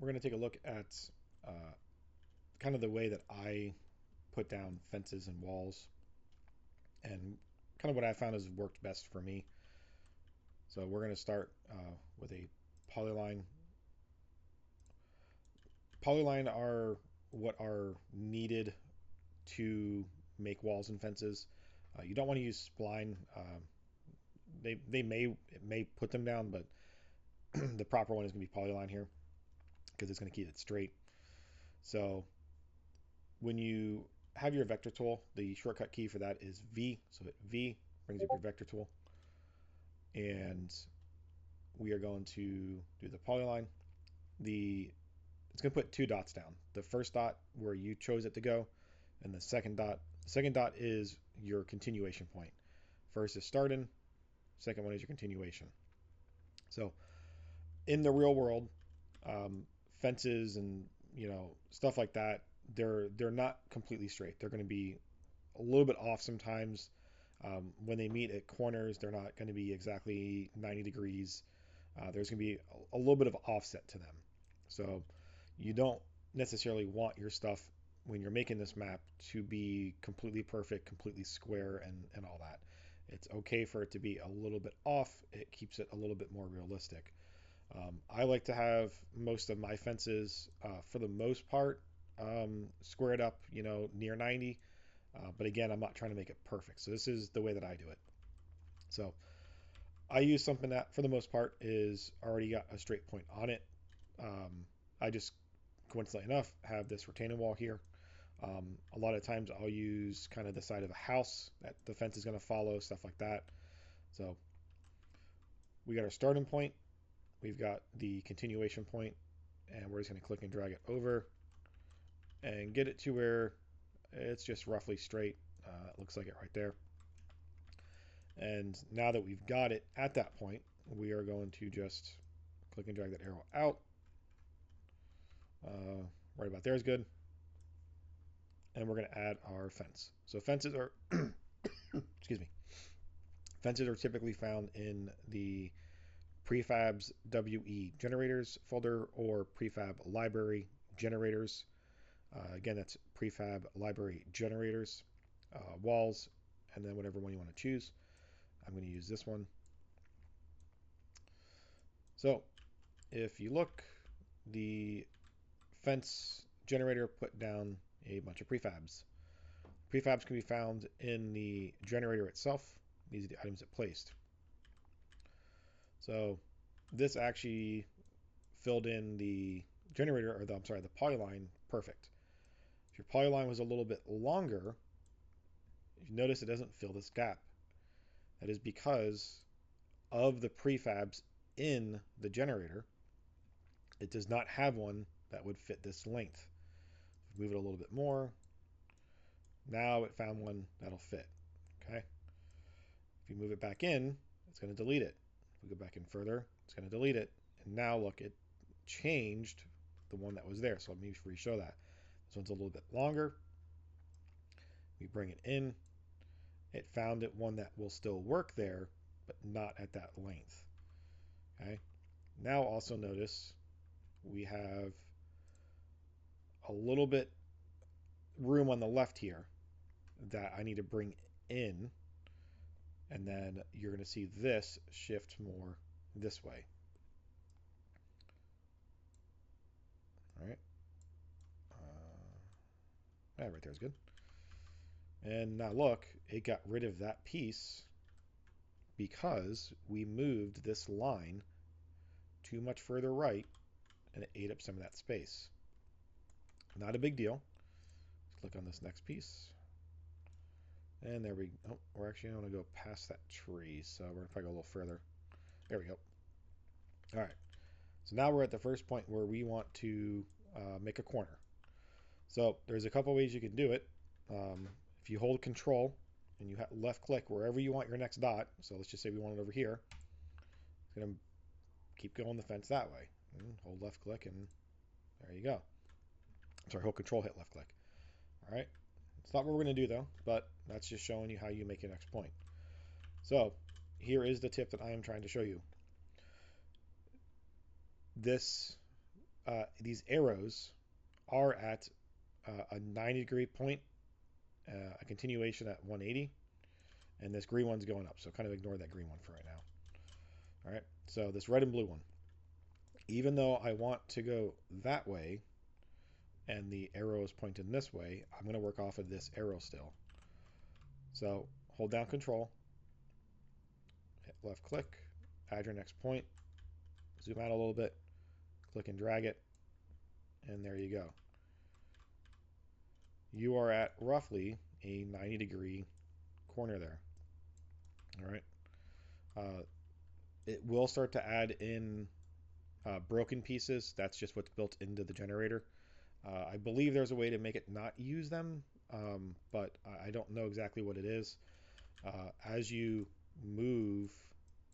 we're going to take a look at kind of the way that I put down fences and walls and kind of what I found has worked best for me. So we're going to start with a polyline. Polyline are what are needed to make walls and fences. You don't want to use spline. They may put them down, but the proper one is going to be polyline here because it's going to keep it straight. So when you have your vector tool, the shortcut key for that is V. So hit V, brings up your vector tool. And we are going to do the polyline. It's going to put two dots down. The first dot where you chose it to go, and the second dot. The second dot is your continuation point. First is starting, second one is your continuation. So in the real world, fences and stuff like that, they're not completely straight. They're going to be a little bit off sometimes. When they meet at corners, they're not going to be exactly 90 degrees. There's going to be a little bit of offset to them. So you don't necessarily want your stuff when you're making this map to be completely perfect, completely square, and all that. It's okay for it to be a little bit off. It keeps it a little bit more realistic. I like to have most of my fences, for the most part, squared up, near 90. But again, I'm not trying to make it perfect. So this is the way that I do it. So I use something that, for the most part, is already got a straight point on it. I just, coincidentally enough, have this retaining wall here. A lot of times I'll use kind of the side of a house that the fence is going to follow, stuff like that. So we got our starting point. We've got the continuation point, and we're just going to click and drag it over and get it to where it's just roughly straight. It looks like it right there. And now that we've got it at that point, we are going to just click and drag that arrow out. Right about there is good. And we're going to add our fence. So fences are, excuse me, fences are typically found in the prefabs WE generators folder or prefab library generators. Again, that's prefab library generators, walls, and then whatever one you want to choose. I'm going to use this one. So if you look, the fence generator put down a bunch of prefabs. Prefabs can be found in the generator itself. These are the items it placed. So this actually filled in the generator, or the polyline perfect. If your polyline was a little bit longer, you notice it doesn't fill this gap. That is because of the prefabs in the generator. It does not have one that would fit this length. Move it a little bit more. Now it found one that'll fit. Okay. If you move it back in, it's going to delete it. If we go back in further, it's going to delete it. And now look, it changed the one that was there. So let me re-show that. This one's a little bit longer. We bring it in. It found it one that will still work there, but not at that length. Okay. Now also notice we have a little bit room on the left here that I need to bring in, and then you're going to see this shift more this way. All right. Right there is good. And now look, it got rid of that piece because we moved this line too much further right, and it ate up some of that space. Not a big deal. Click on this next piece. And there we go. Oh, we're actually going to go past that tree, so we're going to probably go a little further. There we go. All right. So now we're at the first point where we want to make a corner. So there's a couple ways you can do it. If you hold Control and you left click wherever you want your next dot, so let's just say we want it over here, it's going to keep going the fence that way. And hold left click and there you go. Sorry, hold Control, hit left click. All right. It's not what we're going to do though, but that's just showing you how you make your next point. So here is the tip that I am trying to show you. This these arrows are at a 90-degree point, a continuation at 180, and this green one's going up. So kind of ignore that green one for right now. All right, so this red and blue one, even though I want to go that way and the arrow is pointing this way, I'm going to work off of this arrow still. So hold down Control, hit left click, add your next point, zoom out a little bit, click and drag it, and there you go. You are at roughly a 90-degree corner there. All right. It will start to add in broken pieces. That's just what's built into the generator. I believe there's a way to make it not use them, but I don't know exactly what it is. As you move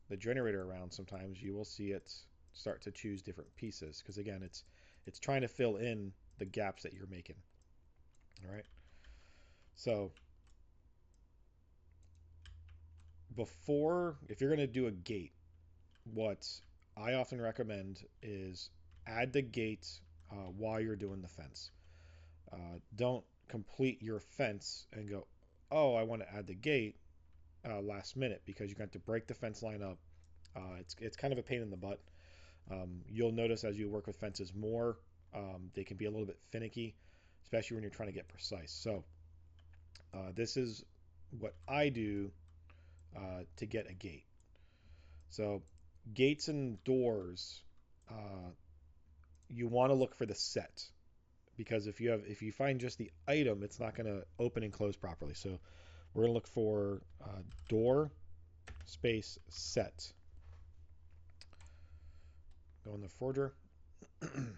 the generator around, sometimes you will see it start to choose different pieces, because again, it's trying to fill in the gaps that you're making. All right. So if you're going to do a gate, what I often recommend is add the gate while you're doing the fence. Don't complete your fence and go, oh, I want to add the gate last minute, because you're going to have to break the fence line up. It's kind of a pain in the butt. You'll notice as you work with fences more, they can be a little bit finicky, especially when you're trying to get precise. So this is what I do to get a gate. So gates and doors, you want to look for the set, because if you find just the item, it's not going to open and close properly. So we're going to look for door space set. Go in the forger, and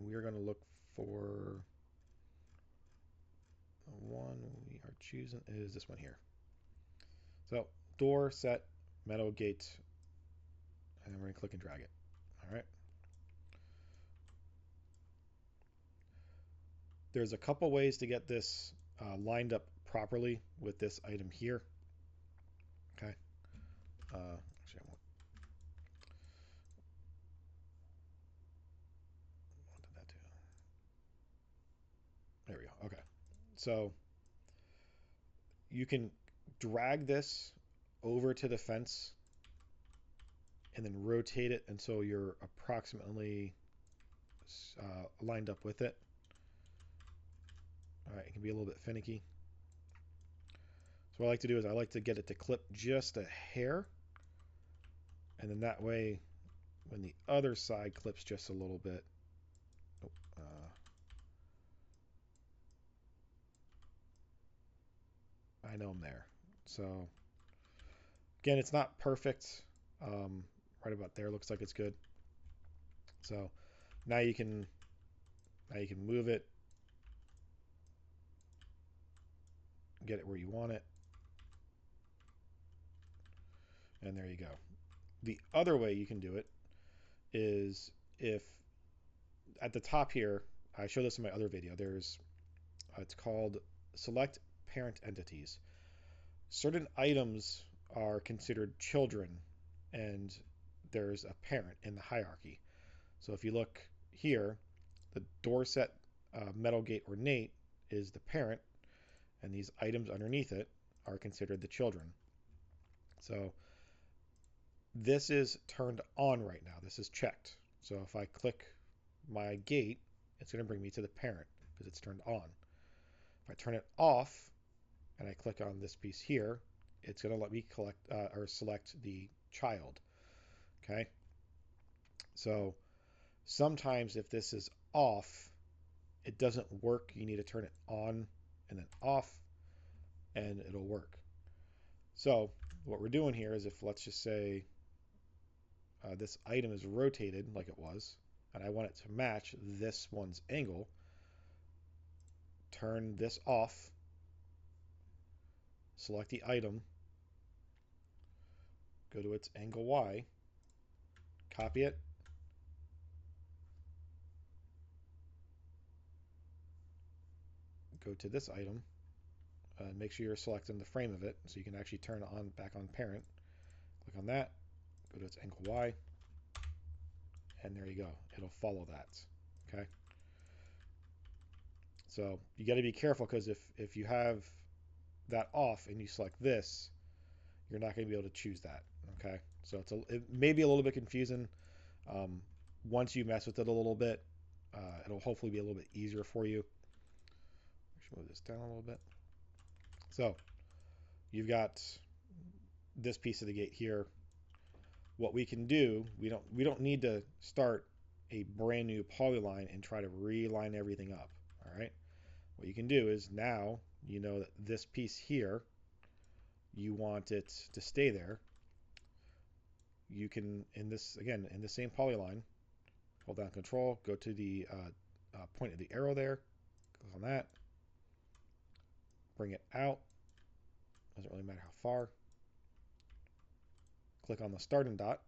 we're going to look for the one we are choosing is this one here. So door set metal gate, and we're going to click and drag it. All right. There's a couple ways to get this lined up properly with this item here. Okay. Actually, I wanted that too. There we go. Okay. So you can drag this over to the fence and then rotate it until you're approximately lined up with it. All right, it can be a little bit finicky. So what I like to do is I like to get it to clip just a hair, and then that way when the other side clips just a little bit, I know I'm there. So again, it's not perfect. Right about there looks like it's good. So now you can move it, get it where you want it, and there you go. The other way you can do it is if at the top here, I show this in my other video, there's it's called select parent entities. Certain items are considered children, and there's a parent in the hierarchy. So if you look here, the Dorset metal gate ornate is the parent, and these items underneath it are considered the children. So this is turned on right now. This is checked. So if I click my gate, it's going to bring me to the parent because it's turned on. If I turn it off and I click on this piece here, it's going to let me select the child. Okay. So sometimes if this is off, it doesn't work. You need to turn it on and then off, and it'll work. So what we're doing here is, if let's just say this item is rotated like it was, and I want it to match this one's angle, turn this off, select the item, go to its angle Y, copy it, go to this item, make sure you're selecting the frame of it so you can actually turn it on back on parent. Click on that, go to its angle Y, and there you go. It'll follow that. Okay. So you got to be careful because if you have that off and you select this, you're not going to be able to choose that. Okay. So it may be a little bit confusing. Um, Once you mess with it a little bit, it'll hopefully be a little bit easier for you. I should move this down a little bit. So you've got this piece of the gate here. What we can do, we don't need to start a brand new polyline and try to reline everything up. All right. What you can do is now you know that this piece here, you want it to stay there. You can, in this, again, in the same polyline, hold down Control, go to the point of the arrow there, click on that, bring it out, doesn't really matter how far, click on the starting dot,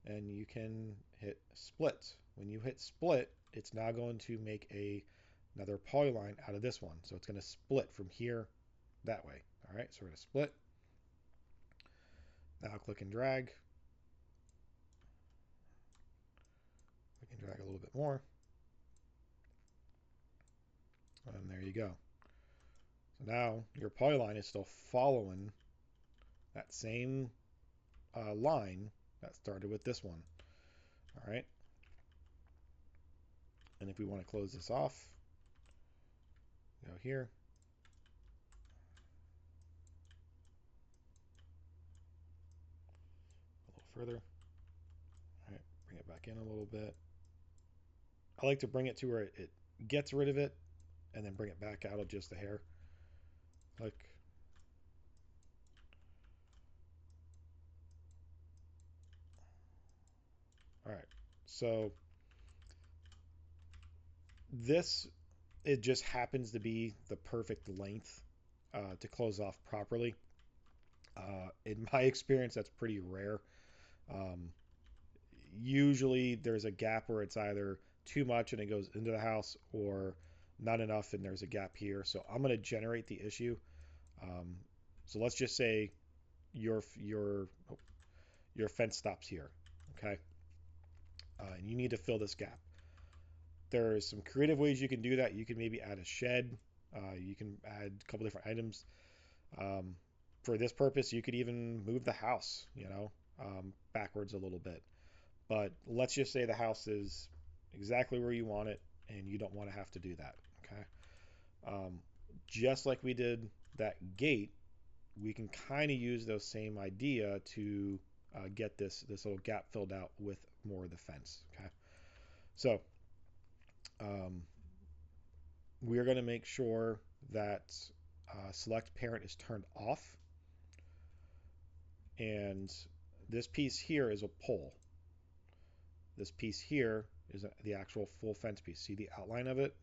and you can hit split. When you hit split, it's now going to make another polyline out of this one. So it's going to split from here that way. All right, so we're going to split. Now click and drag. We can drag a little bit more. And there you go. So now your polyline is still following that same line that started with this one. All right. And if we want to close this off, go here. A little further. All right, bring it back in a little bit. I like to bring it to where it gets rid of it and then bring it back out of just the hair. Like, all right. So this, it just happens to be the perfect length to close off properly. In my experience, that's pretty rare. Um, Usually there's a gap where it's either too much and it goes into the house or not enough and there's a gap here. So I'm going to generate the issue. Um, so let's just say your your fence stops here, okay? And you need to fill this gap. There's some creative ways you can do that. You can maybe add a shed. You can add a couple different items. Um, for this purpose, you could even move the house, backwards a little bit. But let's just say the house is exactly where you want it and you don't want to have to do that, okay? Um, just like we did that gate, we can kind of use those same idea to get this little gap filled out with more of the fence, okay? So um, we're going to make sure that select parent is turned off, and this piece here is a pole. This piece here is the actual full fence piece. See the outline of it?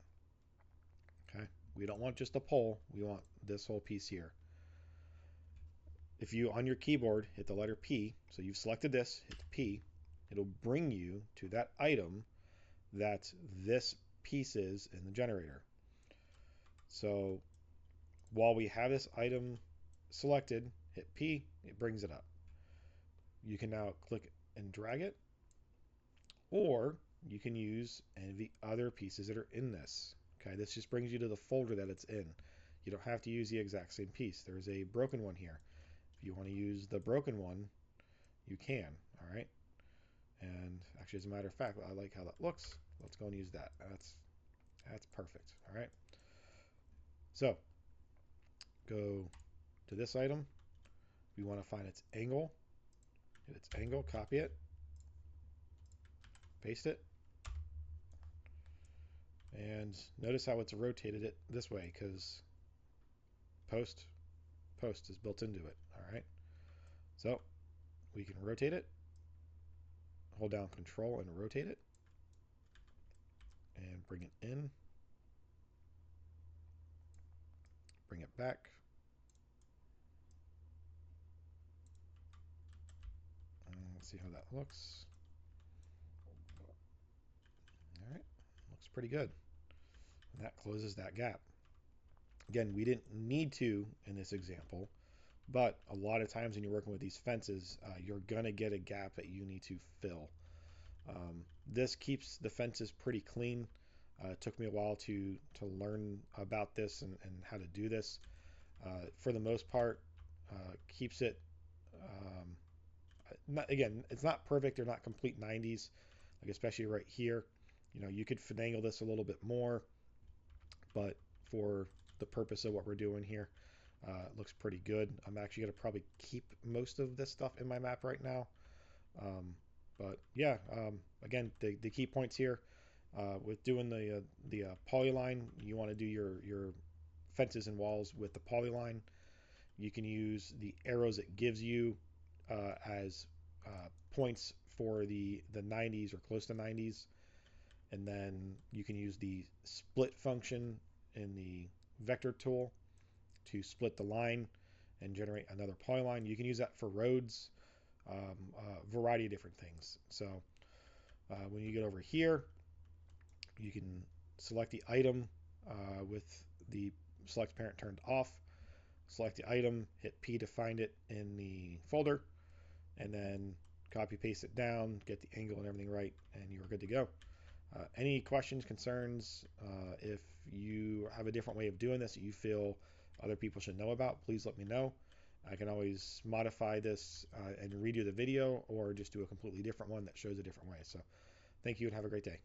Okay. We don't want just a pole. We want this whole piece here. If you, on your keyboard, hit the letter P, so you've selected this, hit P, it'll bring you to that item that this piece is in the generator. So while we have this item selected, hit P, it brings it up. You can now click and drag it, or you can use any of the other pieces that are in this. Okay, this just brings you to the folder that it's in. You don't have to use the exact same piece. There's a broken one here. If you want to use the broken one, you can. All right. And actually, as a matter of fact, I like how that looks. Let's go and use that. That's perfect. All right. So go to this item. We want to find its angle. Hit its angle, copy it, paste it. And notice how it's rotated it this way because post is built into it. All right. So we can rotate it, hold down Control and rotate it, and bring it in, bring it back. And let's see how that looks. All right, looks pretty good. And that closes that gap. Again, we didn't need to in this example, but a lot of times when you're working with these fences, you're going to get a gap that you need to fill. This keeps the fences pretty clean. It took me a while to learn about this and how to do this. For the most part, keeps it. Not, again, it's not perfect. They're not complete 90s, like especially right here. You could finagle this a little bit more, but for the purpose of what we're doing here, it looks pretty good. I'm actually going to probably keep most of this stuff in my map right now. But yeah, again, the key points here with doing the polyline, you want to do your fences and walls with the polyline. You can use the arrows it gives you as points for the 90s or close to 90s, and then you can use the split function in the vector tool to split the line and generate another polyline. You can use that for roads, a variety of different things. So when you get over here, you can select the item with the select parent turned off. Select the item, hit P to find it in the folder, and then copy paste it down, get the angle and everything right, and you're good to go. Any questions, concerns, if you have a different way of doing this that you feel other people should know about, please let me know. I can always modify this and redo the video or just do a completely different one that shows a different way. So thank you and have a great day.